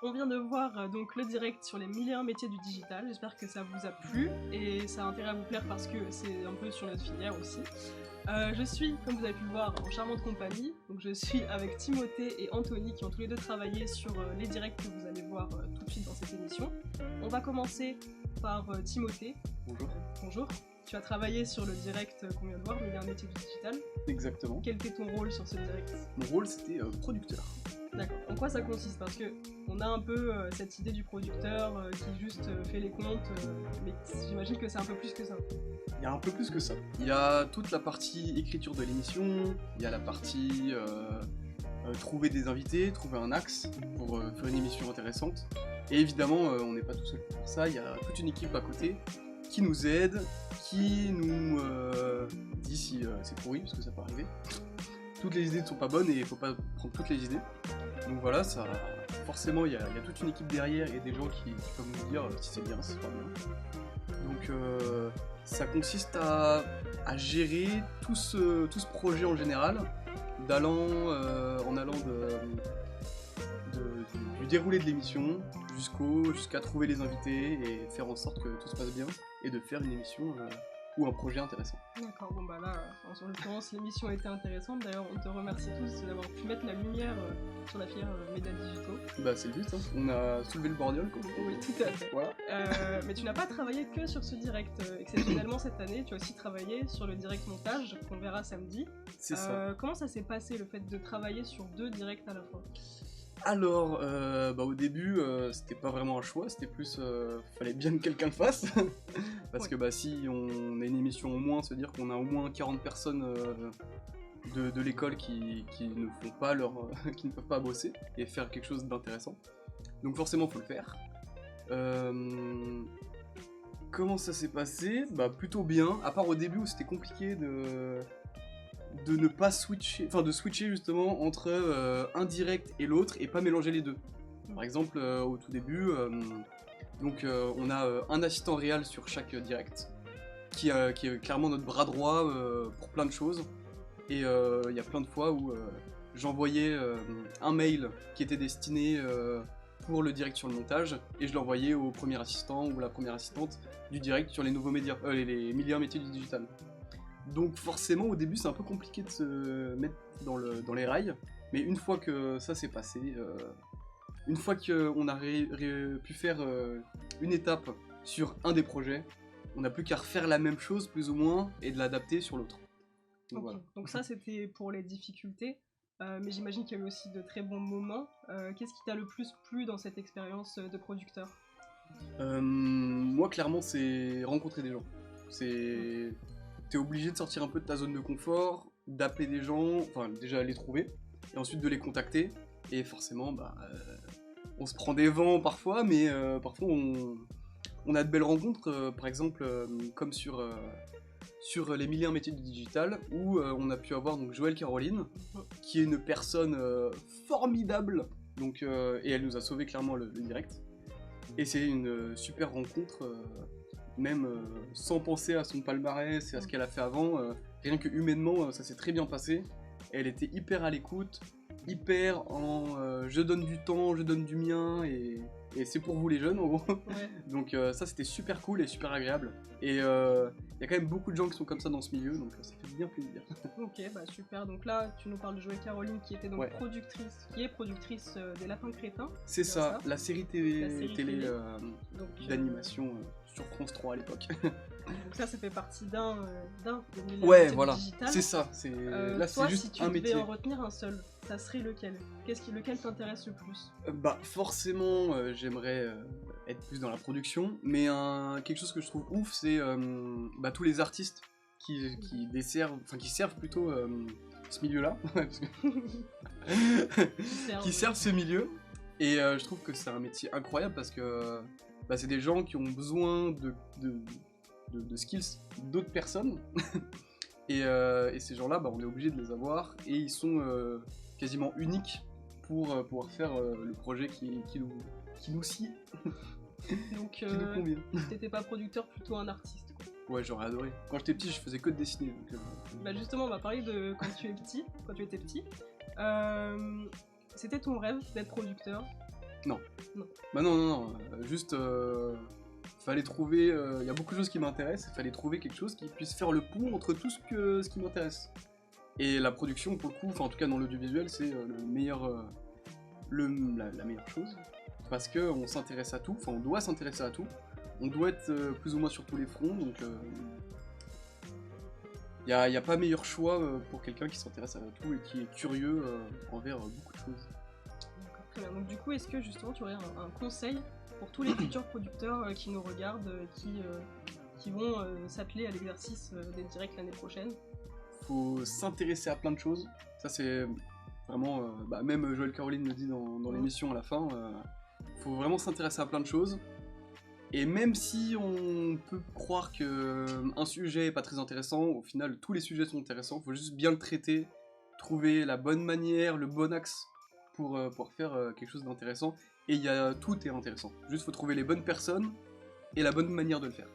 On vient de voir donc le direct sur les 1001 métiers du digital. J'espère que ça vous a plu et ça a intérêt à vous plaire parce que c'est un peu sur notre filière aussi. Je suis, comme vous avez pu le voir, en charmante compagnie. Donc je suis avec Timothée et Anthony qui ont tous les deux travaillé sur les directs que vous allez voir tout de suite dans cette émission. On va commencer par Timothée. Bonjour. Bonjour. Tu as travaillé sur le direct qu'on vient de voir, 1001 métiers du digital. Exactement. Quel était ton rôle sur ce direct ? Mon rôle, c'était producteur. D'accord. En quoi ça consiste ? Parce que on a un peu cette idée du producteur qui juste fait les comptes, mais j'imagine que c'est un peu plus que ça. Il y a un peu plus que ça. Il y a toute la partie écriture de l'émission, il y a la partie trouver des invités, trouver un axe pour faire une émission intéressante. Et évidemment, on n'est pas tout seul pour ça, il y a toute une équipe à côté qui nous aide, qui nous dit si c'est pourri, parce que ça peut arriver. Toutes les idées ne sont pas bonnes et il ne faut pas prendre toutes les idées. Donc voilà, ça, forcément il y a toute une équipe derrière et des gens qui peuvent nous dire si c'est bien, si c'est pas bien. Donc ça consiste à gérer tout ce projet en général, en allant du déroulé de l'émission jusqu'à trouver les invités et faire en sorte que tout se passe bien et de faire une émission ou un projet intéressant. D'accord, bon bah là, en l'occurrence, l'émission a été intéressante. D'ailleurs, on te remercie tous d'avoir pu mettre la lumière sur la filière médias digitaux. Bah c'est le but, hein. On a soulevé le borgnole quoi. Oui, tout à fait. Voilà. Mais tu n'as pas travaillé que sur ce direct. Exceptionnellement cette année, tu as aussi travaillé sur le direct montage qu'on verra samedi. C'est ça. Comment ça s'est passé le fait de travailler sur 2 directs à la fois ? Alors, au début, c'était pas vraiment un choix, c'était plus, fallait bien que quelqu'un le fasse, parce que si on a une émission au moins, se dire qu'on a au moins 40 personnes de l'école qui ne font pas qui ne peuvent pas bosser et faire quelque chose d'intéressant. Donc forcément, faut le faire. Comment ça s'est passé ? Plutôt bien, à part au début où c'était compliqué de ne pas switcher, de switcher justement entre un direct et l'autre et pas mélanger les deux. Par exemple, au tout début, on a un assistant réal sur chaque direct qui est clairement notre bras droit pour plein de choses. Et il y a plein de fois où j'envoyais un mail qui était destiné pour le direct sur le montage et je l'envoyais au premier assistant ou la première assistante du direct sur les nouveaux médias, les 1001 métiers du digital. Donc forcément au début c'est un peu compliqué de se mettre dans les rails, mais une fois que ça s'est passé, une fois qu'on a pu faire une étape sur un des projets, on n'a plus qu'à refaire la même chose plus ou moins et de l'adapter sur l'autre. Donc, okay. Voilà. Donc ça c'était pour les difficultés, mais j'imagine qu'il y a eu aussi de très bons moments. Qu'est-ce qui t'a le plus plu dans cette expérience de producteur ? Moi clairement c'est rencontrer des gens. T'es obligé de sortir un peu de ta zone de confort, d'appeler des gens, enfin déjà les trouver, et ensuite de les contacter, et forcément on se prend des vents parfois, mais parfois on a de belles rencontres, par exemple comme sur les 1001 métiers du digital, où on a pu avoir donc Joëlle Caroline, qui est une personne formidable, donc, et elle nous a sauvé clairement le direct, et c'est une super rencontre, même sans penser à son palmarès et à ce qu'elle a fait avant, rien que humainement ça s'est très bien passé. Elle était hyper à l'écoute, hyper en je donne du temps, je donne du mien et c'est pour vous les jeunes en gros. Ouais. Donc ça c'était super cool et super agréable. Et il y a quand même beaucoup de gens qui sont comme ça dans ce milieu, donc ça fait bien plaisir. Ok, super. Donc là, tu nous parles de Joëlle Caroline qui était donc productrice des Lapins Crétins. C'est ça, la série télé d'animation donc, sur France 3 à l'époque. Donc ça fait partie d'un ouais, voilà, digital. c'est ça. Là, toi, c'est juste si tu un devais métier. en retenir un seul, ça serait lequel ? Lequel t'intéresse le plus ? Forcément, j'aimerais être plus dans la production, mais quelque chose que je trouve ouf, c'est tous les artistes qui servent plutôt ce milieu-là, qui servent ce milieu, et je trouve que c'est un métier incroyable parce que c'est des gens qui ont besoin de skills d'autres personnes, et ces gens-là, on est obligé de les avoir, et ils sont quasiment uniques pour pouvoir faire le projet qui nous scie. Donc, qui nous convient. T'étais pas producteur, plutôt un artiste, quoi. Ouais, j'aurais adoré. Quand j'étais petit, je faisais que de dessiner. Donc, justement, on va parler de quand tu étais petit. C'était ton rêve d'être producteur ? Non. Non. Bah non. Juste, fallait trouver. Il y a beaucoup de choses qui m'intéressent. Il fallait trouver quelque chose qui puisse faire le pont entre tout ce qui m'intéresse. Et la production, pour le coup, enfin en tout cas dans l'audiovisuel, c'est le meilleur, la meilleure chose. Parce que on s'intéresse à tout. Enfin, on doit s'intéresser à tout. On doit être plus ou moins sur tous les fronts. Donc, il y a pas meilleur choix pour quelqu'un qui s'intéresse à tout et qui est curieux envers beaucoup de choses. D'accord, très bien. Donc du coup, est-ce que justement tu aurais un conseil pour tous les futurs producteurs qui nous regardent, qui vont s'atteler à l'exercice des directs l'année prochaine? Faut s'intéresser à plein de choses. Ça c'est vraiment, même Joël Caroline le dit dans l'émission à la fin, faut vraiment s'intéresser à plein de choses. Et même si on peut croire qu'un sujet est pas très intéressant, au final tous les sujets sont intéressants, faut juste bien le traiter, trouver la bonne manière, le bon axe pour faire quelque chose d'intéressant. Et tout est intéressant. Juste faut trouver les bonnes personnes et la bonne manière de le faire.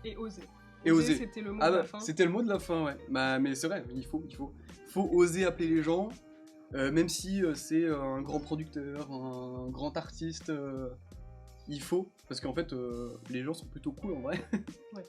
Et oser. Et oser. C'était le mot de la fin. C'était le mot de la fin, ouais. Mais c'est vrai, il faut oser appeler les gens, même si c'est un grand producteur, un grand artiste. Il faut, parce qu'en fait, les gens sont plutôt cool en vrai. Ouais,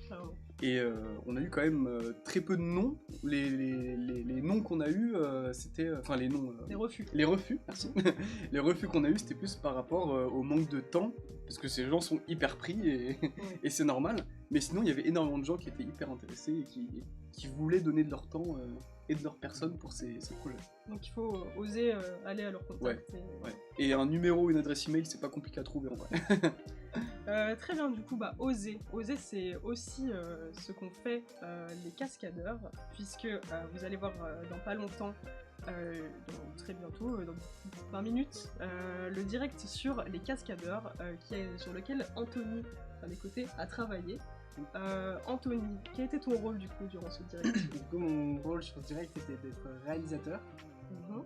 clairement. Et on a eu quand même très peu de noms. Les noms qu'on a eu, c'était. Enfin, les noms. Les refus. Les refus, merci. Les refus qu'on a eu, c'était plus par rapport au manque de temps, parce que ces gens sont hyper pris et c'est normal. Mais sinon, il y avait énormément de gens qui étaient hyper intéressés et qui voulaient donner de leur temps et de leur personne pour ces projets. Donc il faut oser aller à leur contact. Ouais. Et un numéro, une adresse email, c'est pas compliqué à trouver en vrai. Très bien, du coup, oser. Oser, c'est aussi ce qu'ont fait les cascadeurs, puisque vous allez voir dans pas longtemps, très bientôt, dans 20 minutes, le direct sur les cascadeurs, sur lequel Anthony, à mes côtés, a travaillé. Anthony, quel était ton rôle du coup durant ce direct? Du coup, mon rôle sur ce direct était d'être réalisateur.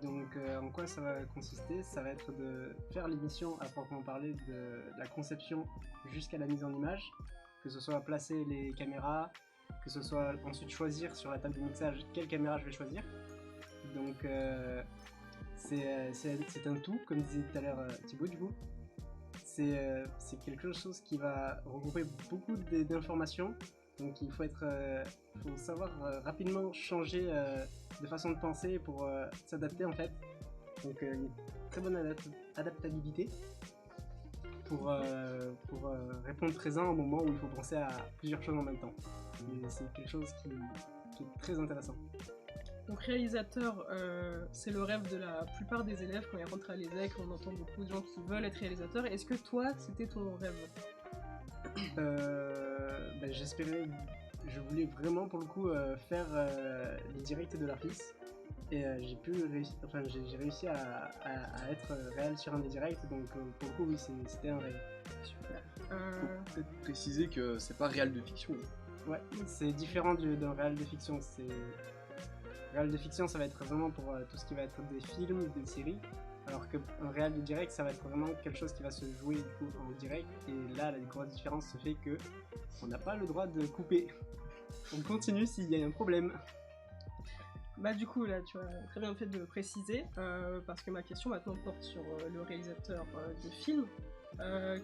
Donc, en quoi ça va consister? Ça va être de faire l'émission à proprement parler, de la conception jusqu'à la mise en image, que ce soit placer les caméras, que ce soit ensuite choisir sur la table de mixage quelle caméra je vais choisir. Donc, c'est un tout, comme disait tout à l'heure Thibaut, du coup. C'est quelque chose qui va regrouper beaucoup d'informations. Donc il faut savoir rapidement changer de façon de penser pour s'adapter en fait. Donc une très bonne adaptabilité pour répondre présent au moment où il faut penser à plusieurs choses en même temps. Et c'est quelque chose qui est très intéressant. Donc réalisateur, c'est le rêve de la plupart des élèves quand ils rentrent à l'ESEC, on entend beaucoup de gens qui veulent être réalisateurs. Est-ce que toi, c'était ton rêve? J'espérais, je voulais vraiment pour le coup faire les directs de l'Artis et j'ai réussi à être réel sur un des directs, donc pour le coup oui c'était un rêve. Super. Faut peut-être préciser que c'est pas réel de fiction. Ouais, c'est différent d'un réel de fiction. Réel de fiction, ça va être vraiment pour tout ce qui va être des films, des séries, alors qu'un réel de direct, ça va être vraiment quelque chose qui va se jouer du coup en direct. Et là, la grosse différence se fait que on n'a pas le droit de couper. On continue s'il y a un problème. Du coup, là, tu as très bien fait de préciser, parce que ma question maintenant porte sur le réalisateur de film.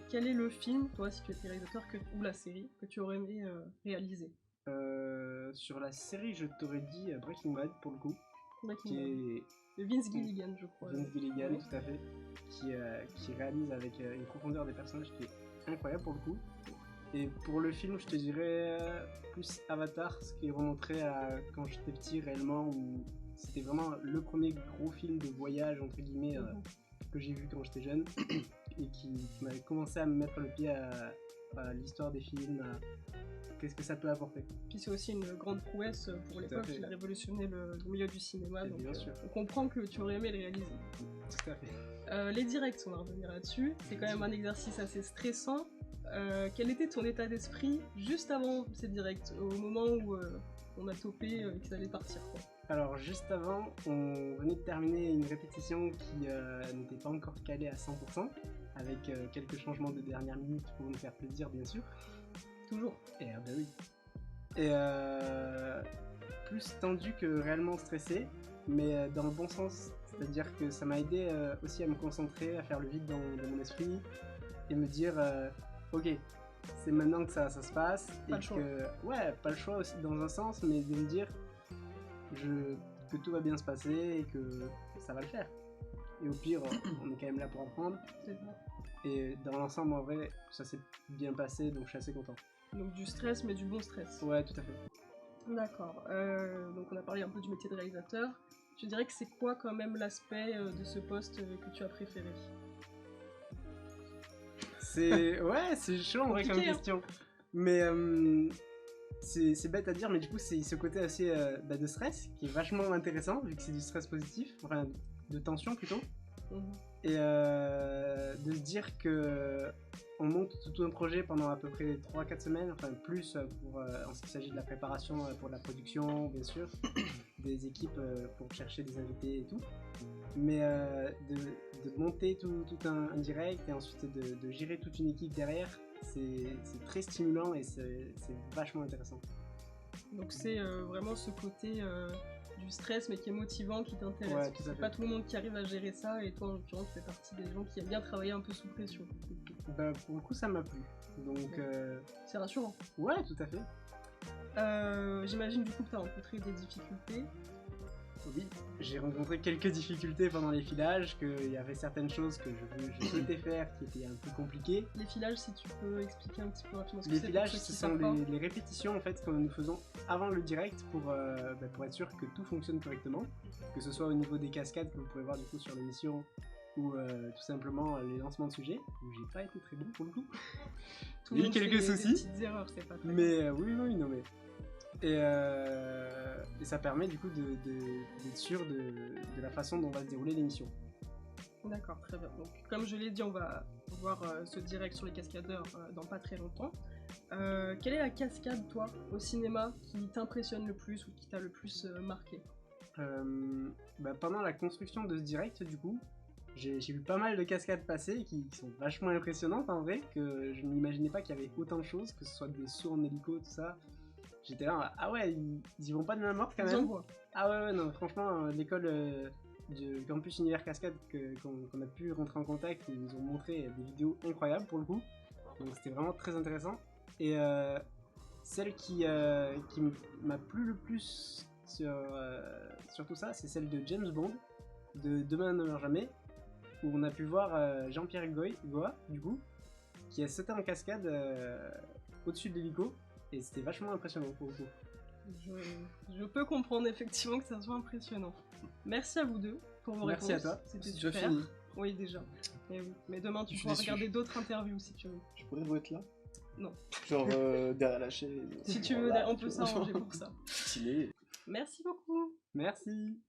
Quel est le film, toi, si tu étais réalisateur, ou la série, que tu aurais aimé réaliser? Sur la série, je t'aurais dit Breaking Bad pour le coup. De Vince Gilligan, je crois. Vince Gilligan, tout à fait. Qui réalise avec une profondeur des personnages qui est incroyable pour le coup. Et pour le film, je te dirais plus Avatar, ce qui est remonté à quand j'étais petit réellement, où c'était vraiment le premier gros film de voyage, entre guillemets, que j'ai vu quand j'étais jeune, et qui m'avait commencé à me mettre le pied à l'histoire des films, qu'est-ce que ça peut apporter. Puis c'est aussi une grande prouesse pour l'époque, il a révolutionné le milieu du cinéma, donc bien sûr. On comprend que tu aurais aimé le réaliser. Tout à fait. Les directs, on va revenir là-dessus, c'est quand même un exercice assez stressant. Quel était ton état d'esprit juste avant ces directs, au moment où on a topé et qu'ils allaient partir, quoi? Alors juste avant, on venait de terminer une répétition qui n'était pas encore calée à 100%, avec quelques changements de dernière minute pour nous faire plaisir bien sûr. Toujours. Et oui. Et plus tendu que réellement stressé, mais dans le bon sens, C'est-à-dire que ça m'a aidé aussi à me concentrer, à faire le vide dans mon esprit et me dire ok, c'est maintenant que ça se passe. Pas et le choix. ouais, pas le choix aussi dans un sens, mais de me dire que tout va bien se passer et que ça va le faire. Et au pire, on est quand même là pour apprendre. C'est ça. Et dans l'ensemble, en vrai, ça s'est bien passé, donc je suis assez content. Donc du stress, mais du bon stress. Ouais, tout à fait. D'accord. Donc on a parlé un peu du métier de réalisateur. Je dirais que c'est quoi quand même l'aspect de ce poste que tu as préféré? Ouais, c'est chaud en vrai comme Compliqué, hein. question. Mais c'est bête à dire, mais du coup, c'est ce côté assez de stress qui est vachement intéressant, vu que c'est du stress positif, enfin de tension plutôt. Mhm. Et de se dire que on monte tout un projet pendant à peu près 3-4 semaines, enfin plus en ce qui s'agit de la préparation pour la production, bien sûr, des équipes pour chercher des invités et tout. Mais de monter tout un direct et ensuite de gérer toute une équipe derrière, c'est très stimulant et c'est vachement intéressant. Donc c'est vraiment ce côté du stress mais qui est motivant, qui t'intéresse. Ouais, tout à C'est fait. pas tout le monde qui arrive à gérer ça et toi en l'occurrence tu fais partie des gens qui aiment bien travailler un peu sous pression. Bah, pour le coup, ça m'a plu. Donc, C'est rassurant. ouais, tout à fait. J'imagine du coup que tu as rencontré des difficultés. Oui, j'ai rencontré quelques difficultés pendant les filages, qu'il y avait certaines choses que je souhaitais faire qui étaient un peu compliquées. Les filages, si tu peux expliquer un petit peu rapidement ce que Les c'est. filages, pour ceux ce qui sont savent pas. les répétitions en fait que nous faisons avant le direct pour être sûr que tout fonctionne correctement, que ce soit au niveau des cascades que vous pouvez voir du coup sur l'émission ou tout simplement les lancements de sujets où j'ai pas été très bon pour le coup. Tout Il y a le eu monde quelques fait soucis. des petites erreurs, c'est pas très grave. Mais oui, non mais. Et ça permet du coup d'être sûr de la façon dont va se dérouler l'émission. D'accord, très bien. Donc, comme je l'ai dit, on va voir ce direct sur les cascadeurs dans pas très longtemps. Quelle est la cascade, toi, au cinéma, qui t'impressionne le plus ou qui t'a le plus marqué? Pendant la construction de ce direct, du coup, j'ai vu pas mal de cascades passer qui sont vachement impressionnantes en vrai, que je n'imaginais pas qu'il y avait autant de choses, que ce soit des sauts en hélico, tout ça. J'étais là, ah ouais, ils y vont pas de main morte quand Ils même. envoient. Ah ouais, non, franchement, l'école du campus Univers Cascade qu'on a pu rentrer en contact, ils nous ont montré des vidéos incroyables pour le coup. Donc c'était vraiment très intéressant. Et celle qui m'a plu le plus sur tout ça, c'est celle de James Bond, de Demain ne meurt jamais, où on a pu voir Jean-Pierre Goa, du coup, qui a sauté en cascade au-dessus de l'hélico. Et c'était vachement impressionnant pour le coup. Je peux comprendre effectivement que ça soit impressionnant. Merci à vous deux pour vos Merci réponses. à toi. C'était C'est déjà super. fini. Oui, déjà. Et oui. Mais demain, tu Je suis pourras déçu. regarder d'autres interviews si tu veux. Je pourrais être là? Non. Genre derrière la chaise. Si tu veux, Voilà, on peut tu vois. s'arranger pour ça. Stylé. Merci beaucoup. Merci.